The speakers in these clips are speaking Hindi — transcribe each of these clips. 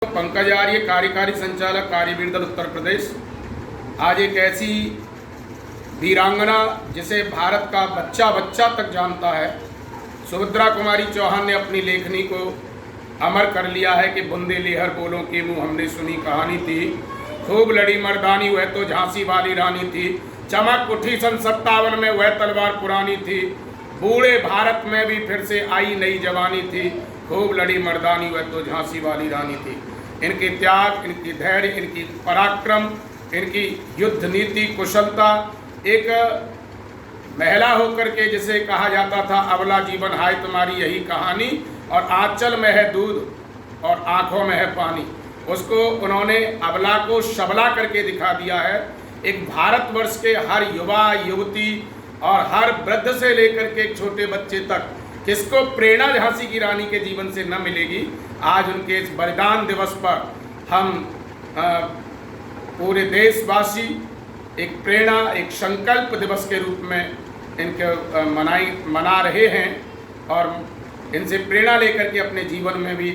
पंकज आर्य, कार्यकारी संचालक कार्यवीर दल उत्तर प्रदेश। आज एक ऐसी वीरांगना जिसे भारत का बच्चा बच्चा तक जानता है, सुभद्रा कुमारी चौहान ने अपनी लेखनी को अमर कर लिया है कि बूंदे लेहर बोलों के मुँह हमने सुनी कहानी थी, खूब लड़ी मर्दानी वह तो झांसी वाली रानी थी, चमक उठी सन 57 में वह तलवार पुरानी थी, बूढ़े भारत में भी फिर से आई नई जवानी थी, खूब लड़ी मर्दानी वह तो झांसी वाली रानी थी। इनके त्याग, इनकी धैर्य, इनकी पराक्रम, इनकी युद्ध नीति कुशलता, एक महिला होकर के जिसे कहा जाता था अबला जीवन हाय तुम्हारी यही कहानी, और आंचल में है दूध और आंखों में है पानी, उसको उन्होंने अबला को सबला करके दिखा दिया है। एक भारतवर्ष के हर युवा युवती और हर वृद्ध से लेकर के एक छोटे बच्चे तक किसको प्रेरणा झांसी की रानी के जीवन से न मिलेगी। आज उनके इस बलिदान दिवस पर हम पूरे देशवासी एक प्रेरणा, एक संकल्प दिवस के रूप में इनके मना रहे हैं और इनसे प्रेरणा लेकर के अपने जीवन में भी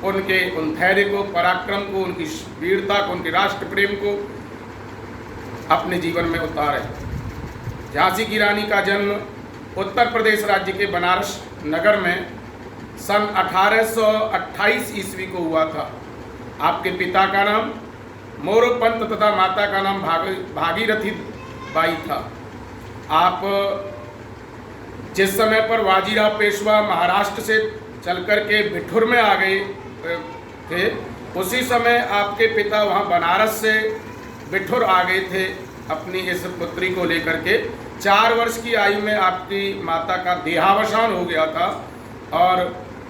उनके उन धैर्य को, पराक्रम को, उनकी वीरता को, उनके राष्ट्र प्रेम को अपने जीवन में उतारे। झांसी की रानी का जन्म उत्तर प्रदेश राज्य के बनारस नगर में सन 1828 ईस्वी को हुआ था। आपके पिता का नाम मोरोपंत तथा माता का नाम भागीरथी बाई था। आप जिस समय पर बाजीराव पेशवा महाराष्ट्र से चलकर के बिठूर में आ गए थे, उसी समय आपके पिता वहाँ बनारस से बिठूर आ गए थे अपनी इस पुत्री को लेकर के। 4 वर्ष की आयु में आपकी माता का देहावसान हो गया था और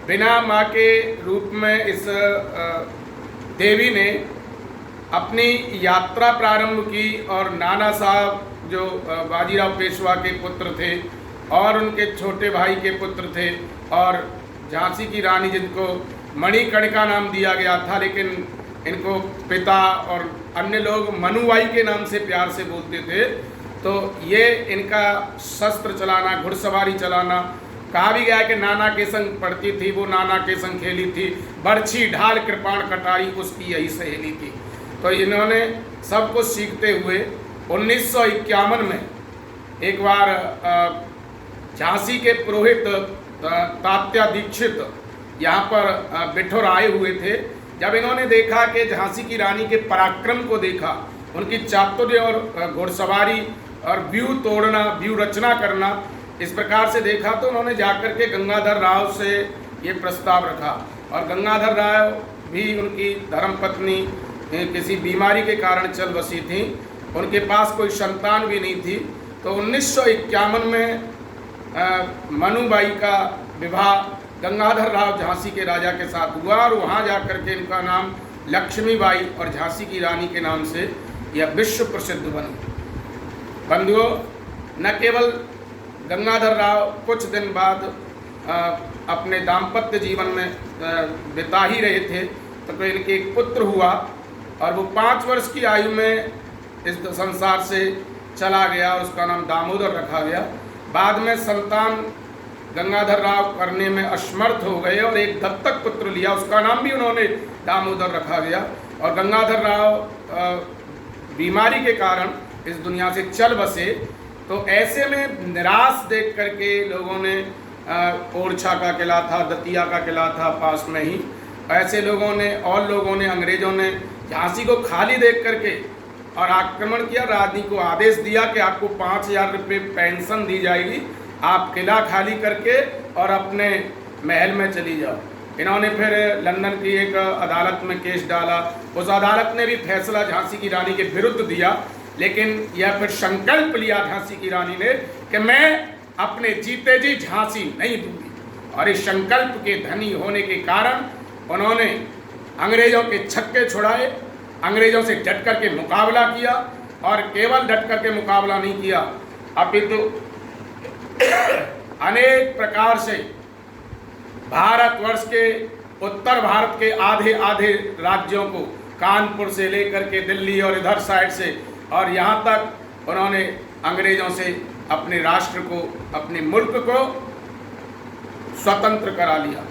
बिना माँ के रूप में इस देवी ने अपनी यात्रा प्रारंभ की और नाना साहब जो बाजीराव पेशवा के पुत्र थे और उनके छोटे भाई के पुत्र थे, और झांसी की रानी जिनको मणिकर्णिका नाम दिया गया था, लेकिन इनको पिता और अन्य लोग मनुबाई के नाम से प्यार से बोलते थे। तो ये इनका शस्त्र चलाना, घुड़सवारी चलाना, कहा भी गया कि नाना के संग पढ़ती थी, वो नाना के संग खेली थी, बर्छी ढाल कृपाण कटाई उसकी यही सहेली थी। तो इन्होंने सब कुछ सीखते हुए 1951 में एक बार झांसी के पुरोहित तात्या दीक्षित यहाँ पर बिठूर आए हुए थे। जब इन्होंने देखा कि झांसी की रानी के पराक्रम को देखा, उनकी चातुर्य और घुड़सवारी और व्यूह तोड़ना, व्यूह रचना करना, इस प्रकार से देखा, तो उन्होंने जाकर के गंगाधर राव से ये प्रस्ताव रखा। और गंगाधर राव भी उनकी धर्मपत्नी किसी बीमारी के कारण चल बसी थी, उनके पास कोई संतान भी नहीं थी। तो 1951 में मनुबाई का विवाह गंगाधर राव झांसी के राजा के साथ हुआ और वहाँ जाकर के इनका नाम लक्ष्मीबाई और झांसी की रानी के नाम से यह विश्व प्रसिद्ध बनी। बंधुओं, न केवल गंगाधर राव कुछ दिन बाद अपने दाम्पत्य जीवन में बिता ही रहे थे, तो इनके एक पुत्र हुआ और वो 5 वर्ष की आयु में इस संसार से चला गया, उसका नाम दामोदर रखा गया। बाद में संतान गंगाधर राव करने में असमर्थ हो गए और एक दत्तक पुत्र लिया, उसका नाम भी उन्होंने दामोदर रखा गया। और गंगाधर राव बीमारी के कारण इस दुनिया से चल बसे। तो ऐसे में निराश देख करके लोगों ने ओरछा का किला था, दतिया का किला था पास में ही, ऐसे लोगों ने और लोगों ने, अंग्रेजों ने झांसी को खाली देख करके और आक्रमण किया। रानी को आदेश दिया कि आपको 5000 रुपये पेंशन दी जाएगी, आप किला खाली करके और अपने महल में चली जाओ। इन्होंने फिर लंदन की एक अदालत में केस डाला, उस अदालत ने भी फैसला झांसी की रानी के विरुद्ध दिया, लेकिन यह फिर संकल्प लिया झांसी की रानी ने कि मैं अपने जीते जी झांसी नहीं दूंगी। और इस संकल्प के धनी होने के कारण उन्होंने अंग्रेजों के छक्के छुड़ाए, अंग्रेजों से डट कर के मुकाबला किया, और केवल डट कर के मुकाबला नहीं किया, अपितु अनेक प्रकार से भारतवर्ष के, उत्तर भारत के आधे आधे राज्यों को, कानपुर से लेकर के दिल्ली और इधर साइड से, और यहाँ तक उन्होंने अंग्रेजों से अपने राष्ट्र को, अपने मुल्क को स्वतंत्र करा लिया।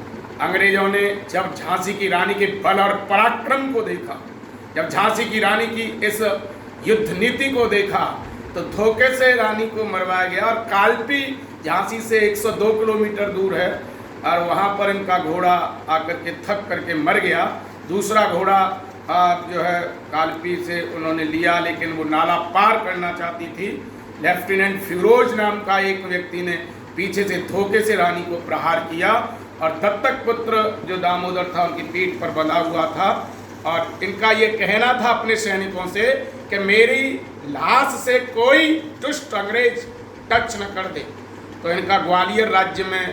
अंग्रेजों ने जब झांसी की रानी के बल और पराक्रम को देखा, जब झांसी की रानी की इस युद्ध नीति को देखा, तो धोखे से रानी को मरवाया गया। और कालपी झांसी से 102 किलोमीटर दूर है, और वहाँ पर इनका घोड़ा आकर के थक करके मर गया। दूसरा घोड़ा जो है कालपी से उन्होंने लिया, लेकिन वो नाला पार करना चाहती थी। लेफ्टिनेंट फिरोज नाम का एक व्यक्ति ने पीछे से धोखे से रानी को प्रहार किया, और दत्तक पुत्र जो दामोदर था उनकी पीठ पर बंधा हुआ था। और इनका ये कहना था अपने सैनिकों से कि मेरी लाश से कोई दुष्ट अंग्रेज टच न कर दे। तो इनका ग्वालियर राज्य में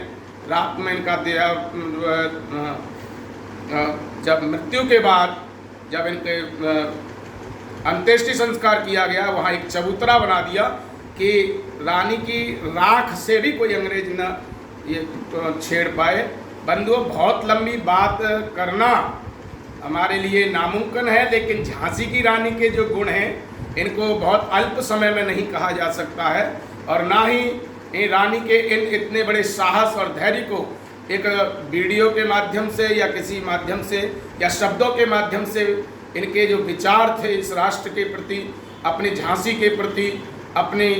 रात में इनका जब मृत्यु के बाद जब इनके अंत्येष्टि संस्कार किया गया, वहाँ एक चबूतरा बना दिया कि रानी की राख से भी कोई अंग्रेज न ये छेड़ पाए। बंधुओं, बहुत लंबी बात करना हमारे लिए नामुमकिन है, लेकिन झांसी की रानी के जो गुण हैं इनको बहुत अल्प समय में नहीं कहा जा सकता है, और ना ही इन रानी के इन इतने बड़े साहस और धैर्य को एक वीडियो के माध्यम से या किसी माध्यम से या शब्दों के माध्यम से इनके जो विचार थे इस राष्ट्र के प्रति, अपनी झांसी के प्रति, अपने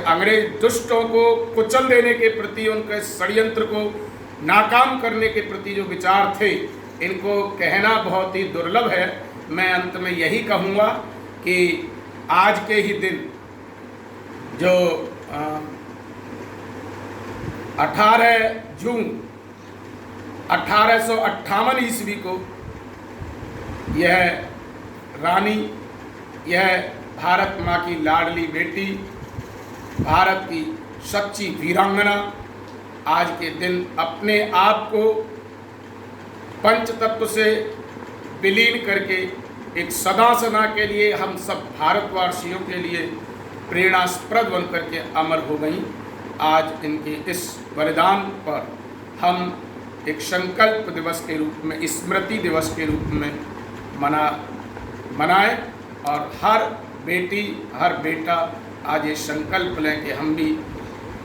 अंग्रेज दुष्टों को कुचल देने के प्रति, उनके षड्यंत्र को नाकाम करने के प्रति जो विचार थे, इनको कहना बहुत ही दुर्लभ है। मैं अंत में यही कहूँगा कि आज के ही दिन जो 18 जून 1858 ईस्वी को यह रानी, यह भारत माँ की लाडली बेटी, भारत की सच्ची वीरांगना आज के दिन अपने आप को पंच तत्व से विलीन करके एक सदा सदा के लिए हम सब भारतवासियों के लिए प्रेरणास्पद बन करके अमर हो गई। आज इनके इस बलिदान पर हम एक संकल्प दिवस के रूप में, स्मृति दिवस के रूप में मनाएं, और हर बेटी, हर बेटा आज ये संकल्प लें कि हम भी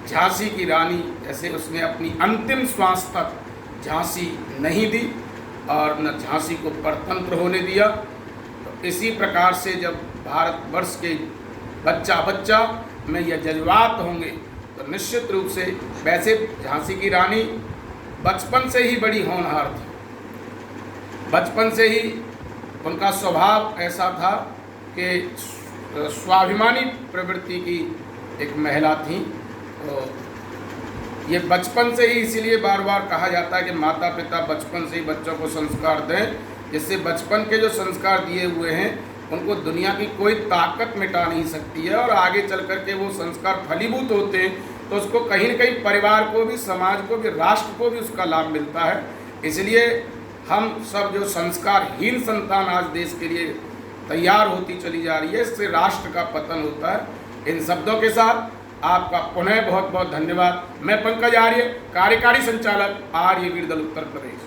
झांसी की रानी, जैसे उसने अपनी अंतिम श्वास तक झांसी नहीं दी और न झांसी को परतंत्र होने दिया, तो इसी प्रकार से जब भारतवर्ष के बच्चा बच्चा में यह जज्बात होंगे तो निश्चित रूप से, वैसे झांसी की रानी बचपन से ही बड़ी होनहार थी, बचपन से ही उनका स्वभाव ऐसा था कि स्वाभिमानी प्रवृत्ति की एक महिला थी। तो ये बचपन से ही, इसीलिए बार बार कहा जाता है कि माता पिता बचपन से ही बच्चों को संस्कार दें, जिससे बचपन के जो संस्कार दिए हुए हैं उनको दुनिया की कोई ताकत मिटा नहीं सकती है, और आगे चल कर के वो संस्कार फलीभूत होते हैं तो उसको कहीं न कहीं परिवार को भी, समाज को भी, राष्ट्र को भी उसका लाभ मिलता है। इसलिए हम सब जो संस्कारहीन संतान आज देश के लिए तैयार होती चली जा रही है, इससे राष्ट्र का पतन होता है। इन शब्दों के साथ आपका पुनः बहुत बहुत धन्यवाद। मैं पंकज आर्य, कार्यकारी संचालक आर्य वीर दल उत्तर प्रदेश।